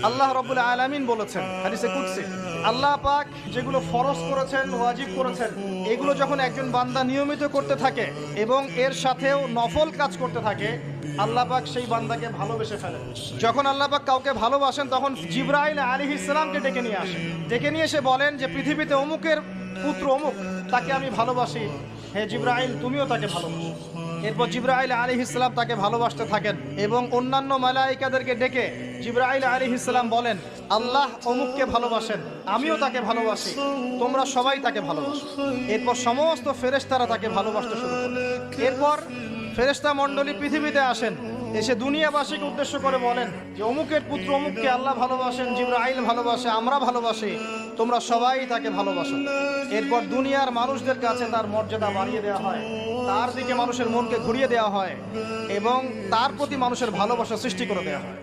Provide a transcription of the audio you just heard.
আল্লাহ রাব্বুল আলামিন বলেছেন হাদিসে কুদসি, আল্লাহ পাক যেগুলো ফরজ করেছেন, ওয়াজিব করেছেন, এগুলো যখন একজন বান্দা নিয়মিত করতে থাকে এবং এর সাথেও নফল কাজ করতে থাকে, আল্লাহ পাক সেই বান্দাকে ভালোবেসে ফেলেন। যখন আল্লাহ পাক কাউকে ভালোবাসেন তখন জিবরাইল আলাইহিস সালামকে ডেকে নিয়ে আসেন, ডেকে নিয়ে এসে বলেন যে পৃথিবীতে অমুকের পুত্র অমুক, তাকে আমি ভালোবাসি, হে জিবরাইল তুমিও তাকে ভালোবাসো। এরপর জিবরাইল আলাইহিস সালাম তাকে ভালোবাসতে থাকেন এবং অন্যান্য মালায়েকাদেরকে ডেকে জিবরাইল আলাইহিস সালাম বলেন, আল্লাহ অমুককে ভালোবাসেন, আমিও তাকে ভালোবাসি, তোমরা সবাই তাকে ভালোবাসো। এরপর সমস্ত ফেরেশতারা তাকে ভালোবাসতে শুরু করে। এরপর ফেরেশতা মণ্ডলী পৃথিবীতে আসেন, এসে দুনিয়াবাসীকে উদ্দেশ্য করে বলেন যে অমুকের পুত্র অমুককে আল্লাহ ভালোবাসেন, জিবরাইল ভালোবাসে, আমরা ভালোবাসি, তোমরা সবাই তাকে ভালোবাসো। এরপর দুনিয়ার মানুষদের কাছে তার মর্যাদা বাড়িয়ে দেওয়া হয়, তার দিকে মানুষের মনকে ঘুরিয়ে দেওয়া হয় এবং তার প্রতি মানুষের ভালোবাসা সৃষ্টি করে দেওয়া হয়।